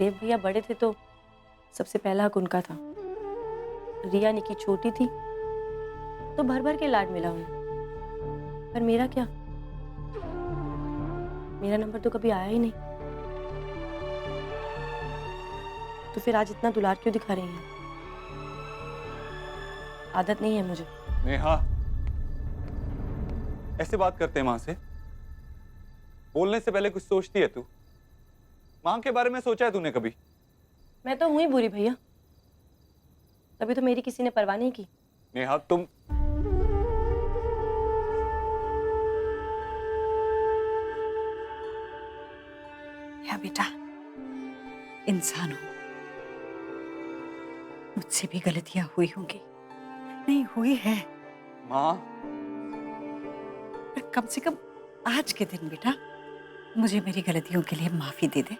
देव भैया बड़े थे तो सबसे पहला हक उनका था। रिया निकी छोटी थी तो भर भर के लाड मिला उन्हें। पर मेरा क्या, मेरा नंबर तो कभी आया ही नहीं। तो फिर आज इतना दुलार क्यों दिखा रही हैं? आदत नहीं है मुझे। नेहा, ऐसे बात करते हैं माँ से? बोलने से पहले कुछ सोचती है तू? माँ के बारे में सोचा है तूने कभी? मैं तो हूं ही बुरी भैया, तभी तो मेरी किसी ने परवाह नहीं की। नेहा तुम या बेटा, इंसान हो, मुझसे भी गलतियां हुई होंगी, नहीं हुई है, माँ। पर कम से कम आज के दिन बेटा मुझे मेरी गलतियों के लिए माफी दे दे।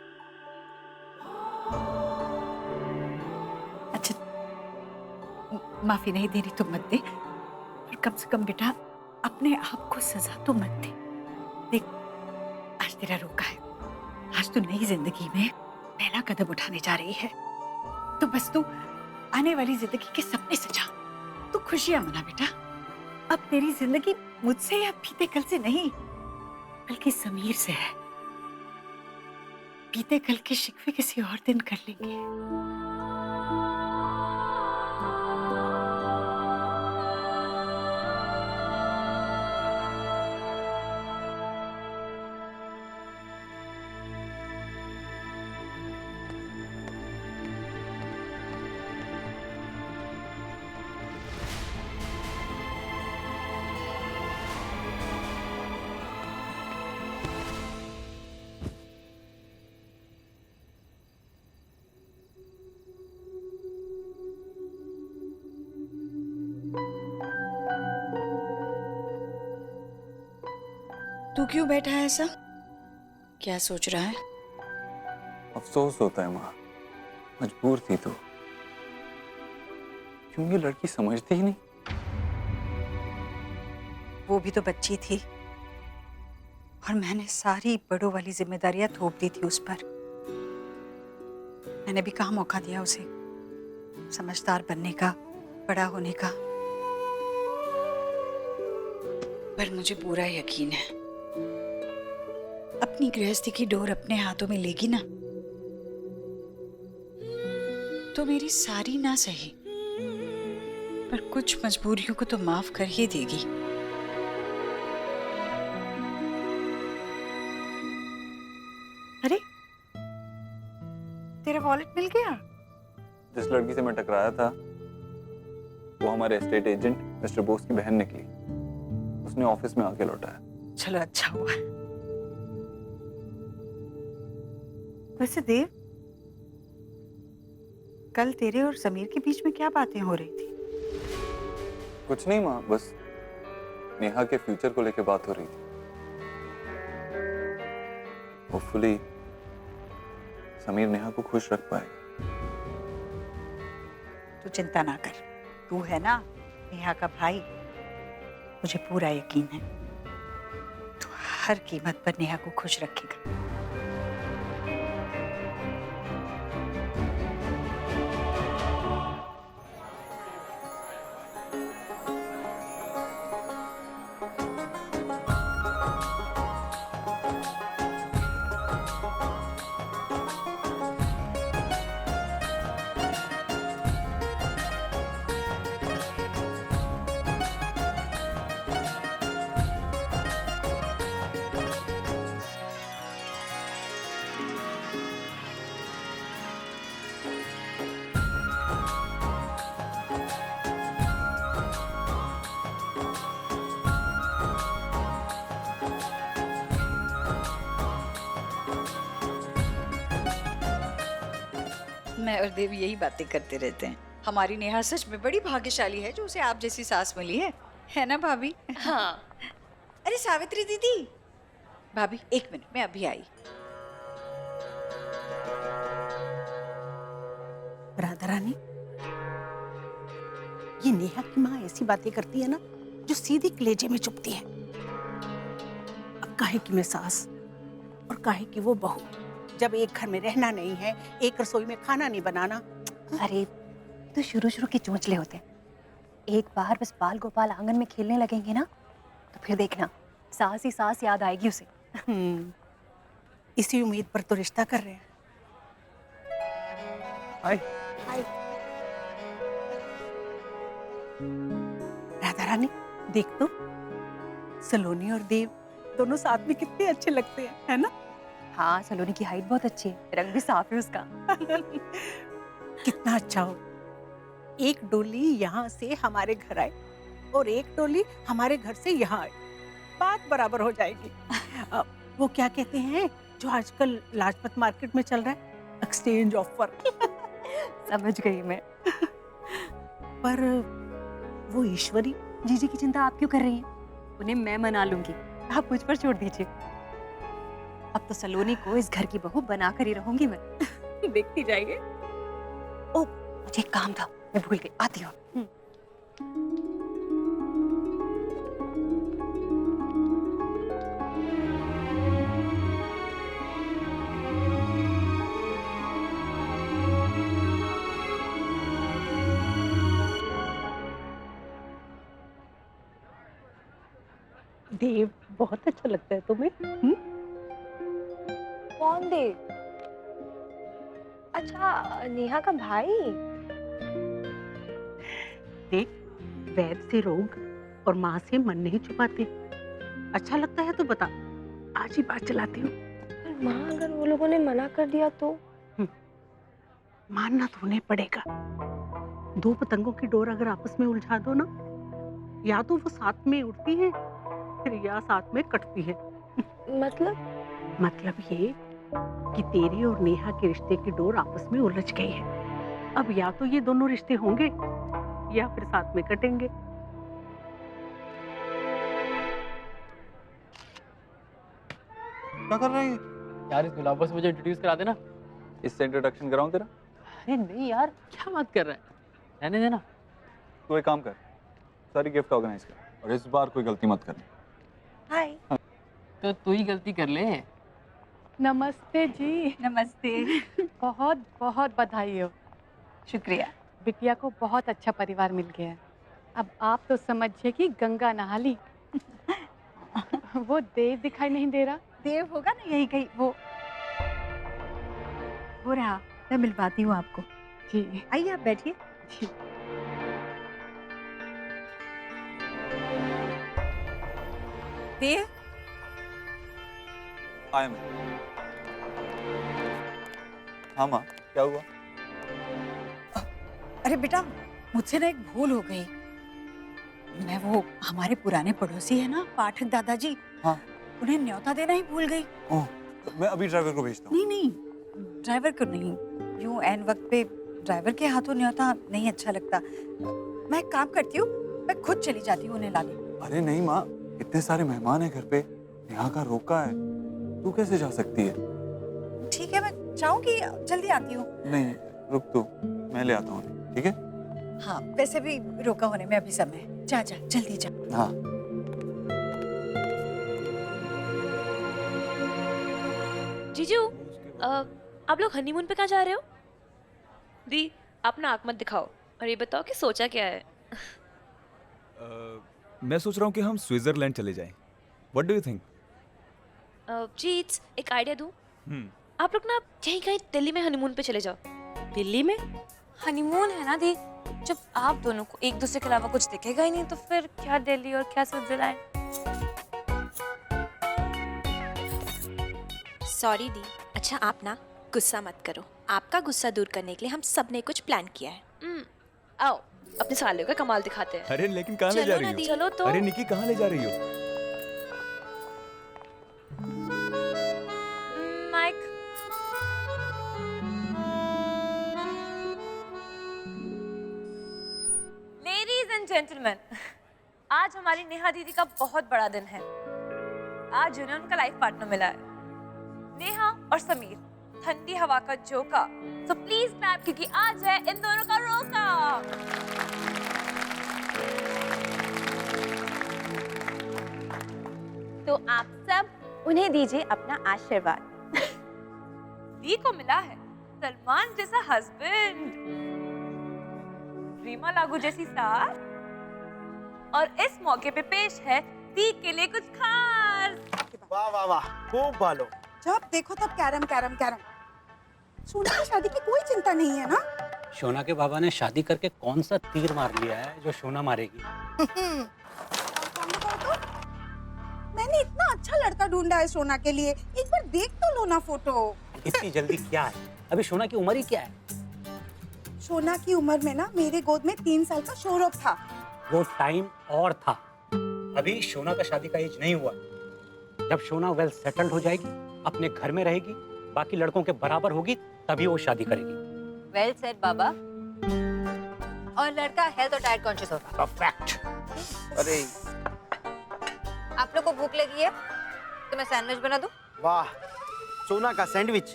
अच्छा, माफी नहीं देनी तो मत दे, पर कम से कम बेटा अपने आप को सजा तो मत दे। देख, आज तेरा रोका है, आज तू नई जिंदगी में पहला कदम उठाने जा रही है, तो बस तू आने वाली जिंदगी के सपने सजा, तू खुशियां मना बेटा। अब तेरी जिंदगी मुझसे या बीते कल से नहीं, बल्कि समीर से है। बीते कल के शिकवे किसी और दिन कर लेंगे। तू क्यों बैठा है ऐसा? क्या सोच रहा है? अफसोस होता है माँ, मजबूर थी तो। क्यों ये लड़की समझती ही नहीं? वो भी तो बच्ची थी और मैंने सारी बड़ों वाली जिम्मेदारियां थोप दी थी उस पर। मैंने भी कहाँ मौका दिया उसे समझदार बनने का, बड़ा होने का। पर मुझे पूरा यकीन है, अपनी गृहस्थी की डोर अपने हाथों में लेगी ना, तो मेरी सारी ना सही पर कुछ मजबूरियों को तो माफ कर ही देगी। अरे, तेरा वॉलेट मिल गया? जिस लड़की से मैं टकराया था वो हमारे एस्टेट एजेंट मिस्टर बोस की बहन निकली। उसने ऑफिस में आके लौटाया। चलो अच्छा हुआ। वैसे देव, कल तेरे और समीर के बीच में क्या बातें हो रही थी? कुछ नहीं माँ, बस नेहा के फ्यूचर को लेकर बात हो रही थी। होपफुली समीर नेहा को खुश रख पाए। तू चिंता ना कर, तू है ना नेहा का भाई, मुझे पूरा यकीन है तू हर कीमत पर नेहा को खुश रखेगा। मैं और देव यही बातें करते रहते हैं। हमारी नेहा सच में बड़ी भाग्यशाली है जो उसे आप जैसी सास मिली है ना भाभी? हाँ। अरे सावित्री दीदी, भाभी एक मिनट, मैं अभी आई। राधारानी, ये नेहा की माँ ऐसी बातें करती है ना जो सीधी कलेजे में चुभती है। अब काहे की मैं सास और काहे की वो बहू, जब एक घर में रहना नहीं है, एक रसोई में खाना नहीं बनाना। अरे तो शुरू शुरू के चोंचले होते हैं, एक बार बस बाल गोपाल आंगन में खेलने लगेंगे ना तो फिर देखना सास ही सास याद आएगी उसे। इसी उम्मीद पर तो रिश्ता कर रहे हैं। हाय। राधा रानी देख तो, सलोनी और देव दोनों साथ में कितने अच्छे लगते हैं, है ना? हाँ, सलोनी की हाइट बहुत अच्छी है, रंग भी साफ है उसका। कितना अच्छा हो, एक डोली यहाँ से हमारे घर आए और एक डोली हमारे घर से यहाँ आए, बात बराबर हो जाएगी। वो क्या कहते हैं जो आजकल लाजपत मार्केट में चल रहा है, एक्सचेंज ऑफर। समझ गई मैं। पर वो ईश्वरी जीजी की चिंता आप क्यों कर रही हैं? उन्हें मैं मना लूंगी, आप मुझ पर छोड़ दीजिए। अब तो सलोनी को इस घर की बहू बनाकर ही रहूंगी मैं। देखती जाइए। ओ, मुझे एक काम था, मैं भूल गई, आती हूँ। देव बहुत अच्छा लगता है तुम्हें? कौन दे? अच्छा, नेहा का भाई। देख, वैद से रोग और माँ से मन नहीं छुपाते। अच्छा लगता है तो बता, आज ही बात चलाती हूँ। पर माँ, अगर वो लोगों ने मना कर दिया तो? मानना तो उन्हें पड़ेगा। दो पतंगों की डोर अगर आपस में उलझा दो ना, या तो वो साथ में उड़ती है फिर या साथ में कटती है। मतलब ये कि तेरे और नेहा के रिश्ते की डोर आपस में उलझ गई है। अब या तो ये दोनों रिश्ते होंगे या फिर साथ में कटेंगे। क्या कर रहा है ये? यार इस गुलाबो से मुझे इंट्रोड्यूस करा देना। इससे इंट्रोडक्शन कराऊं तेरा? अरे नहीं यार, क्या बात कर रहा है, रहने देना। तू एक काम कर, सारी गिफ्ट ऑर्गेनाइज कर और इस बार कोई गलती मत करना। हाय। तो तू ही गलती कर ले। नमस्ते जी। नमस्ते। बहुत बहुत बधाई हो। शुक्रिया। बिटिया को बहुत अच्छा परिवार मिल गया है। अब आप तो समझिए कि गंगा नहा ली। वो देव दिखाई नहीं दे रहा। देव होगा ना यही कहीं, वो रहा, मैं मिलवाती हूँ आपको। जी आइए आप बैठिए। जी। देव, आया मैं। हाँ माँ, क्या हुआ? अरे बेटा, मुझसे ना एक भूल हो गई। मैं वो हमारे पुराने पड़ोसी है ना, पाठक दादाजी, हाँ। उन्हें न्योता देना ही भूल गई। ओह, मैं अभी ड्राइवर को भेजता हूँ। नहीं, ड्राइवर को नहीं, यूं एन वक्त पे ड्राइवर के हाथों न्योता नहीं अच्छा लगता। मैं एक काम करती हूँ, मैं खुद चली जाती हूँ उन्हें लाने। अरे नहीं माँ, इतने सारे मेहमान हैं घर पे, यहाँ का रोका है, तू कैसे जा सकती है? ठीक है, मैं जाऊंगी, जल्दी आती हूँ। नहीं, रुक तू, मैं ले आता हूँ, ठीक है? हाँ, वैसे भी रोका होने में अभी समय है। जा जल्दी जा। हाँ। जीजू, आप लोग हनीमून पे कहाँ जा रहे हो? दी, आप ना आँख मत दिखाओ और ये बताओ कि सोचा क्या है? मैं सोच रहा हूँ कि हम स्विट्जरलैंड चले जाएं। What do you think? जीट्स, एक आइडिया दूँ? आप लोग ना यहीं कहीं दिल्ली में हनीमून पे चले जाओ। दिल्ली में? हनीमून है ना दी, जब आप दोनों को एक दूसरे के अलावा कुछ दिखेगा ही नहीं तो फिर क्या दिल्ली और क्या स्विट्जरलैंड। सॉरी दी। अच्छा आप ना गुस्सा मत करो, आपका गुस्सा दूर करने के लिए हम सब ने कुछ प्लान किया है। आओ अपने सालों का कमाल दिखाते हैं। अरे लेकिन कहाँ ले चलो जा ना रही दी। हो? चलो तो। अरे निकी, कहाँ ले जा रही हो? माइक। लेडीज एंड जेंटलमैन, आज हमारी नेहा दीदी का बहुत बड़ा दिन है। आज उन्हें उनका लाइफ पार्टनर मिला है, नेहा और समीर, ठंडी हवा का झोंका। सो प्लीज क्लैप, क्योंकि आज है इन दोनों का रोका। तो आप सब उन्हें दीजिए अपना आशीर्वाद। दी को मिला है सलमान जैसा हस्बैंड, रीमा लागू जैसी सास, और इस मौके पे पेश है दी के लिए कुछ खास। वाह वाह वाह, खूब भालो। जब देखो तब कैरम कैरम कैरम। सोना की शादी की कोई चिंता नहीं है ना? शोना के बाबा ने शादी करके कौन सा तीर मार लिया है जो शोना मारेगी? मैंने इतना अच्छा लड़का ढूंढा है सोना के लिए, एक बार देख तो लो ना फोटो। इतनी जल्दी क्या है? अभी शोना की उम्र ही क्या है? सोना की उम्र में ना मेरे गोद में 3 साल का शौरभ था। वो टाइम और था। अभी शोना का शादी का एज नहीं हुआ। जब शोना वेल सेटल्ड हो जाएगी, अपने घर में रहेगी, बाकी लड़कों के बराबर होगी, तभी वो शादी करेगी। वेल सेड बाबा। और लड़का हेल्थ और डाइट कॉन्शियस होगा। परफेक्ट। अरे आप लोग को भूख लगी है तो मैं सैंडविच बना दूं? वाह, सोना का सैंडविच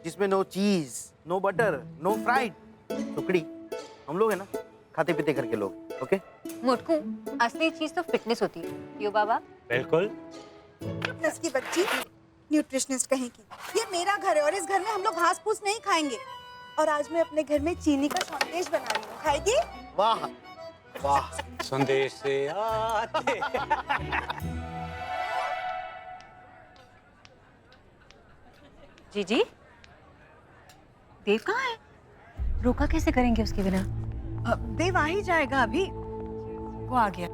जिसमें नो चीज, नो बटर, नो फ्राइड। टुकड़ी हम लोग है ना खाते पीते करके लोग। ओके मोटकू, असली चीज तो फिटनेस होती है। क्यों बाबा? बिल्कुल। फिटनेस की बच्ची, न्यूट्रिशनिस्ट कहीं की। ये मेरा घर है और इस घर में हम लोग घास फूस नहीं खाएंगे। और आज मैं अपने घर में चीनी का संदेश बना रही हूँ, खाएगी? वाह वाह। संदेश से आते। जीजी, देव कहाँ है? रोका कैसे करेंगे उसके बिना? देव आ ही जाएगा अभी। वो आ गया।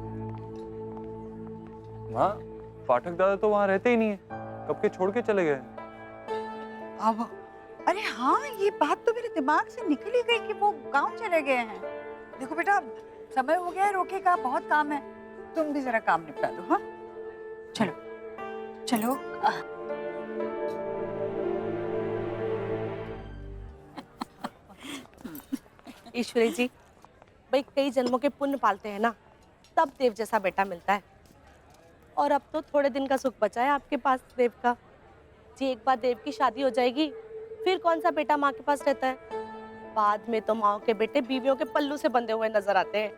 माँ, पाठक दादा तो वहाँ रहते ही नहीं है, कब के छोड़ के चले गए। अब अरे हाँ, ये बात तो मेरे दिमाग से निकल ही गई कि वो गांव चले गए हैं। देखो बेटा, समय हो गया है रोके का, बहुत काम है। तुम भी जरा काम निपटा दो। हाँ चलो चलो। ईश्वरी जी, भाई कई जन्मों के पुण्य पालते हैं ना, तब देव जैसा बेटा मिलता है। और अब तो थोड़े दिन का सुख बचा है आपके पास देव का। जी, एक बार देव की शादी हो जाएगी, फिर कौन सा बेटा माँ के पास रहता है? बाद में तो माँ के बेटे बीवियों के पल्लू से बंधे हुए नजर आते हैं।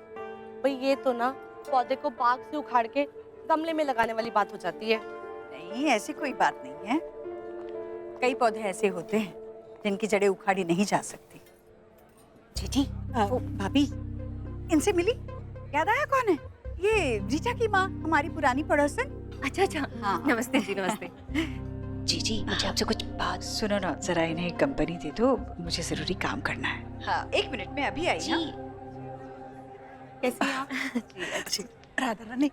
भाई ये तो ना पौधे को बाग से उखाड़ के गमले में लगाने वाली बात हो जाती है। नहीं, ऐसी कोई बात नहीं है। कई पौधे ऐसे होते हैं जिनकी जड़ें उखाड़ी नहीं जा सकती। जीजी, वो भाभी इनसे मिली? याद आया कौन है? ये जीजा की माँ, हमारी पुरानी पड़ोसन। अच्छा अच्छा, हाँ। नमस्ते जी, नमस्ते। जीजी, मुझे आपसे कुछ बात। सुनो ना, जरा इन्हें कंपनी दे दो, मुझे जरूरी काम करना है। हाँ, 1 मिनट में अभी आई। जी। कैसी हैं आप? जी अच्छी। राधा रानी,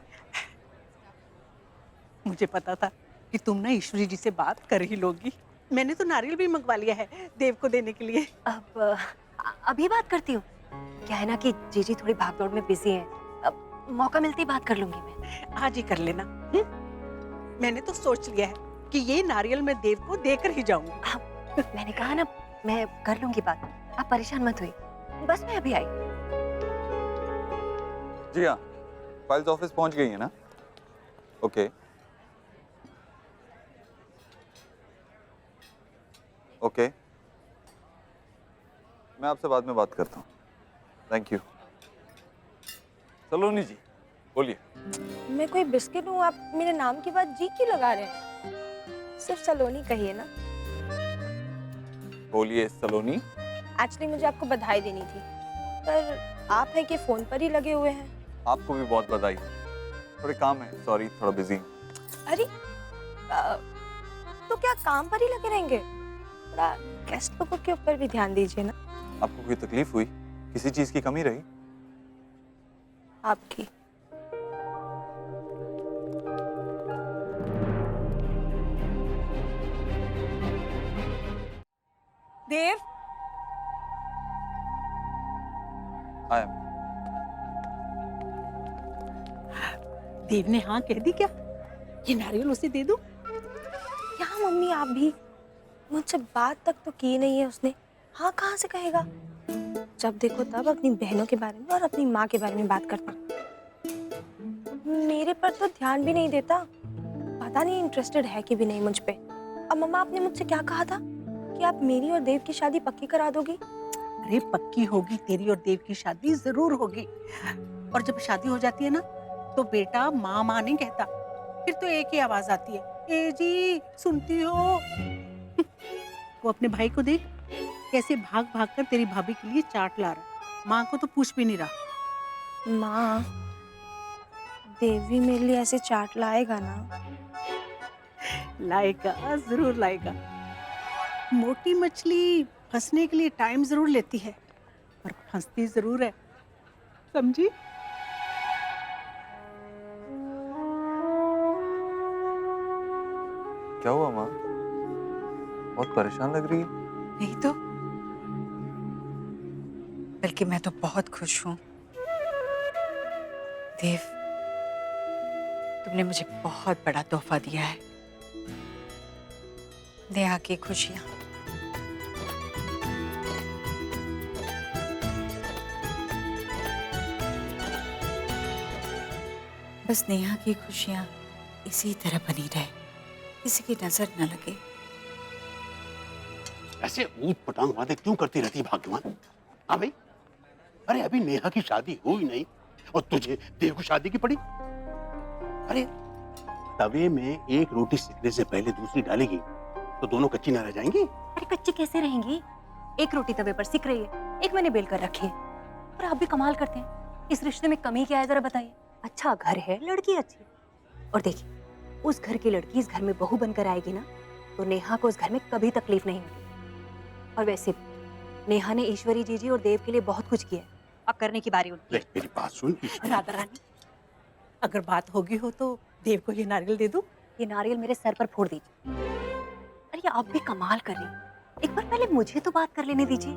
मुझे पता था कि तुम ना ईश्वरी जी से बात कर ही लोगी। मैंने तो नारियल भी मंगवा लिया है देव को देने के लिए। अब अभी बात करती हूँ। क्या है ना कि जीजी थोड़ी भागदौड़ में बिजी है। अब मौका मिलते ही बात कर लूंगी मैं। आज ही कर लेना। मैंने तो सोच लिया है कि ये नारियल मैं देव को देकर ही जाऊंगी। मैंने कहा ना, मैं कर लूंगी बात, आप परेशान मत हुई। बस मैं अभी आई। जी हाँ, फाइल्स ऑफिस पहुंच गई है ना? ओके ओके, मैं आपसे बाद में बात करता हूँ। Thank you. सलोनी जी, बोलिए। मैं कोई बिस्किट हूँ, आप मेरे नाम की बात जी क्यों लगा रहे हैं? सिर्फ सलोनी कहिए ना। बोलिए सलोनी। एक्चुअली मुझे आपको बधाई देनी थी, पर आप हैं कि फोन पर ही लगे हुए हैं। आपको भी बहुत बधाई। थोड़े काम है, सॉरी, थोड़ा बिजी हूँ। अरे तो क्या काम पर ही लगे रहेंगे? थोड़ा गेस्ट लोगों के ऊपर भी ध्यान दीजिए ना। आपको कोई तकलीफ हुई? किसी चीज की कमी रही? आपकी। देव, आया। देव ने हाँ कह दी क्या? ये नारियल उसे दे दूं? क्या मम्मी, आप भी? मुझसे बात तक तो की नहीं है उसने, हाँ कहाँ से कहेगा? जब देखो तब अपनी बहनों के बारे में और अपनी माँ के बारे में बात करता। मेरे पर तो ध्यान भी नहीं देता। पता नहीं इंटरेस्टेड है कि भी नहीं मुझ पे। अब मम्मा, आपने मुझसे क्या कहा था कि आप मेरी और देव की शादी पक्की करा दोगी? अरे पक्की होगी, तेरी और देव की शादी जरूर होगी। और जब शादी हो जाती है ना, तो बेटा माँ माँ नहीं कहता, फिर तो एक ही आवाज आती है, ए जी सुनती हो। वो अपने भाई को देख, कैसे भाग भाग कर तेरी भाभी के लिए चाट ला रहा है। माँ को तो पूछ भी नहीं रहा। माँ, देव भी मेरे लिए ऐसे चाट लाएगा ना? लाएगा, जरूर लाएगा। मोटी मछली फंसने के लिए टाइम जरूर लेती है, पर फंसती जरूर है, समझी? क्या हुआ माँ? बहुत परेशान लग रही है। नहीं तो, बल्कि मैं तो बहुत खुश हूँ। देव, तुमने मुझे बहुत बड़ा तोहफा दिया है, नेहा की खुशियाँ। बस नेहा की खुशियाँ इसी तरह बनी रहे, किसी की नजर न लगे। ऐसे ऊट पटांग वादे क्यों करती रहती है भाग्यवान? हाँ भाई, अरे अभी नेहा की शादी हुई नहीं और तुझे देव को शादी की पड़ी। अरे तवे में एक रोटी सिकने से पहले दूसरी डालेगी तो दोनों कच्ची ना रह जाएंगी। अरे कच्ची कैसे रहेंगी? एक रोटी तवे पर सिक रही है, एक मैंने बेल कर रखी है। और आप भी कमाल करते हैं, इस रिश्ते में कमी क्या है जरा बताइए। अच्छा घर है, लड़की अच्छी है, और देखिए उस घर की लड़की इस घर में बहू बनकर आएगी ना, तो नेहा को उस घर में कभी तकलीफ नहीं होगी। और वैसे नेहा ने ईश्वरी जीजी और देव के लिए बहुत कुछ किया है, अब करने की बारी उनकी है। मेरी बात सुन। राधा रानी, अगर बात होगी हो तो देव को ये नारियल दे दूं? ये नारियल मेरे सर पर फोड़ दीजिए। अरे आप भी कमाल कर रही हैं, एक बार पहले मुझे तो बात कर लेने दीजिए।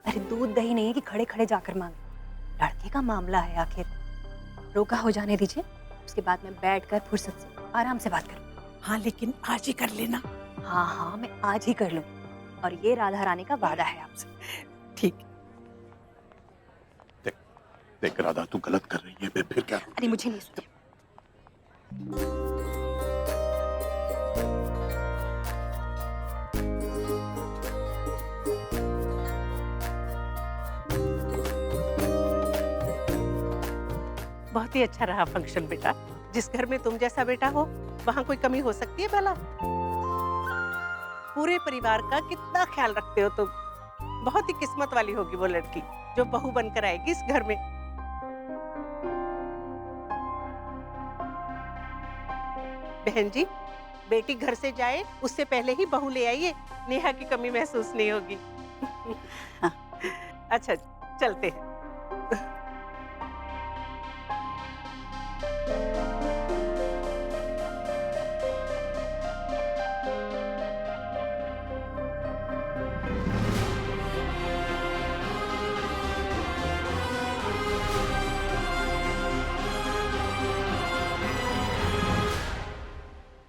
अरे दूध दही नहीं है कि खड़े खड़े जाकर मांगे, लड़के का मामला है आखिर। रोका हो जाने दीजिए, उसके बाद मैं बैठकर फुर्सत से आराम से बात करूँ। हाँ लेकिन आज ही कर लेना। हाँ हाँ मैं आज ही कर लूँ, और ये राधा रानी का वादा है आपसे। ठीक। देख राधा, तू गलत कर रही है, मैं फिर क्या? अरे मुझे नहीं सुनिए। बहुत ही अच्छा रहा फंक्शन बेटा। जिस घर में तुम जैसा बेटा हो वहाँ कोई कमी हो सकती है भला? पूरे परिवार का कितना ख्याल रखते हो तुम। बहुत ही किस्मत वाली होगी वो लड़की जो बहू बनकर आएगी इस घर में। बहन जी, बेटी घर से जाए उससे पहले ही बहू ले आइए, नेहा की कमी महसूस नहीं होगी। अच्छा चलते हैं।